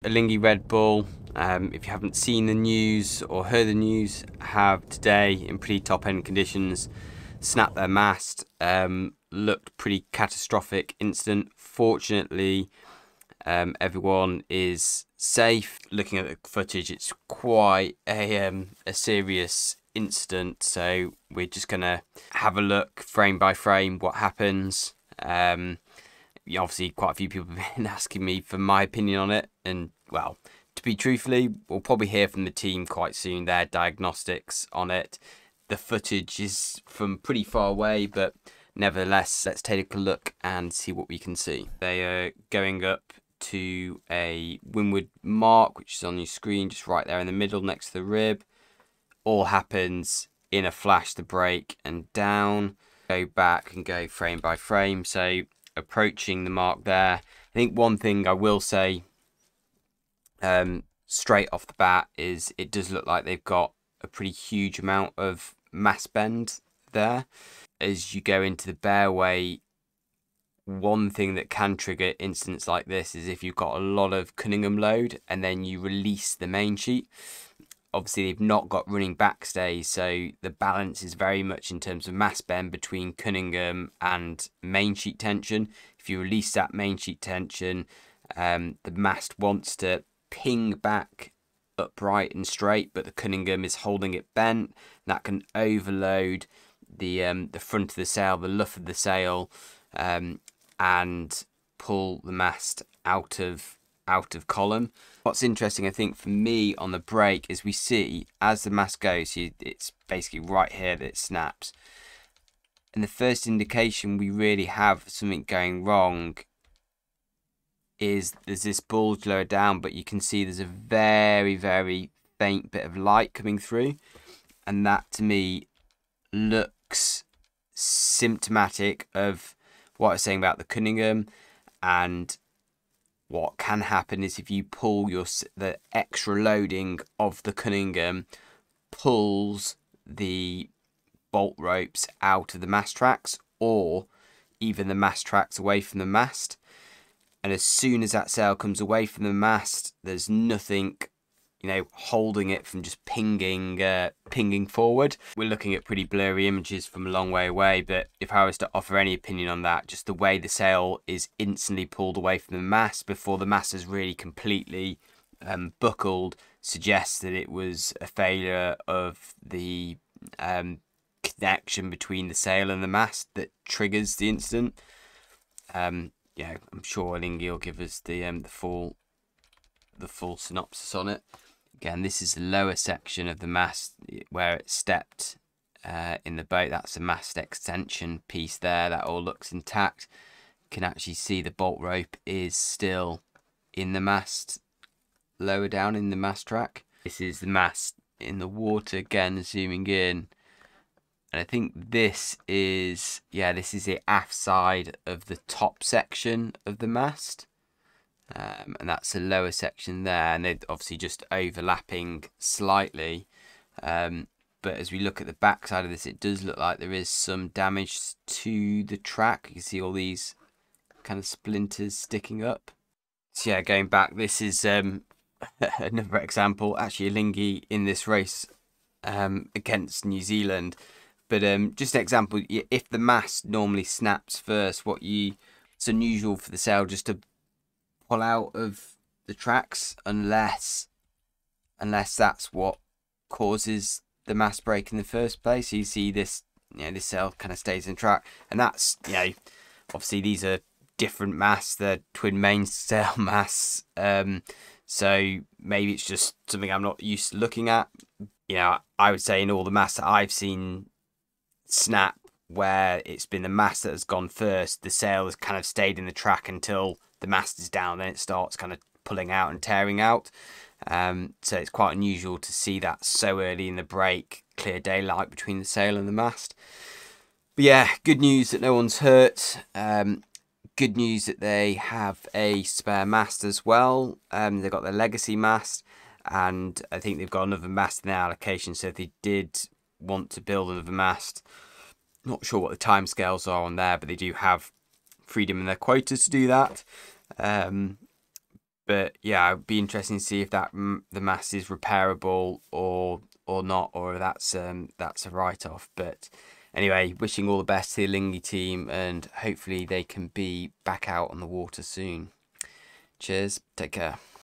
Alinghi Red Bull, if you haven't seen the news or heard the news, have today in pretty top end conditions snapped their mast. Looked pretty catastrophic incident. Fortunately, everyone is safe. Looking at the footage, it's quite a serious incident, so we're just gonna have a look frame by frame what happens. Obviously quite a few people have been asking me for my opinion on it, and well, to be truthfully, we'll probably hear from the team quite soon, their diagnostics on it. The footage is from pretty far away, but nevertheless, let's take a look and see what we can see. They are going up to a windward mark, which is on your screen, just right there in the middle next to the rib. All happens in a flash, the brake and down. Go back and go frame by frame. So approaching the mark there. I think one thing I will say straight off the bat is it does look like they've got a pretty huge amount of mass bend there. As you go into the bearway, one thing that can trigger incidents like this is if you've got a lot of Cunningham load and then you release the main sheet. Obviously, they've not got running backstays, so the balance is very much in terms of mass bend between Cunningham and main sheet tension. If you release that main sheet tension, the mast wants to ping back upright and straight, but the Cunningham is holding it bent. That can overload the front of the sail, the luff of the sail, and pull the mast out of column. What's interesting, I think, for me on the brake is we see as the mast goes, it's basically right here that it snaps. And the first indication we really have something going wrong is there's this bulge lower down, but you can see there's a very, very faint bit of light coming through. And that to me looks symptomatic of what I was saying about the Cunningham. And what can happen is if you pull the extra loading of the Cunningham pulls the bolt ropes out of the mast tracks, or even the mast tracks away from the mast. And as soon as that sail comes away from the mast, there's nothing, holding it from just pinging forward. We're looking at pretty blurry images from a long way away, but if I was to offer any opinion on that, just the way the sail is instantly pulled away from the mast before the mast is really completely buckled suggests that it was a failure of the connection between the sail and the mast that triggers the incident. I'm sure Alinghi will give us the full synopsis on it. Again, this is the lower section of the mast where it stepped in the boat. That's the mast extension piece there. That all looks intact. You can actually see the bolt rope is still in the mast, lower down in the mast track. This is the mast in the water, again zooming in. And I think this is the aft side of the top section of the mast. And that's the lower section there, and they're obviously just overlapping slightly. But as we look at the back side of this, it does look like there is some damage to the track. You can see all these kind of splinters sticking up. So yeah, going back, this is another example. Actually, Alinghi in this race against New Zealand. But just an example, if the mast normally snaps first, it's unusual for the sail just to pull out of the tracks unless that's what causes the mast break in the first place. So you see this, this sail kind of stays in track, and that's, obviously these are different masts, they're twin mainsail masts. So maybe it's just something I'm not used to looking at. I would say in all the masts that I've seen snap, where it's been the mast that has gone first, the sail has kind of stayed in the track until the mast is down, then it starts kind of pulling out and tearing out. So it's quite unusual to see that so early in the break, clear daylight between the sail and the mast. But yeah, good news that no one's hurt. Good news that they have a spare mast as well. They've got their legacy mast, and I think they've got another mast in their allocation, so if they did want to build another mast, not sure what the timescales are on there, but they do have freedom in their quota to do that. But yeah, it'd be interesting to see if that the mast is repairable or not, or that's a write-off. But anyway, wishing all the best to the Alinghi team, and hopefully they can be back out on the water soon. Cheers, take care.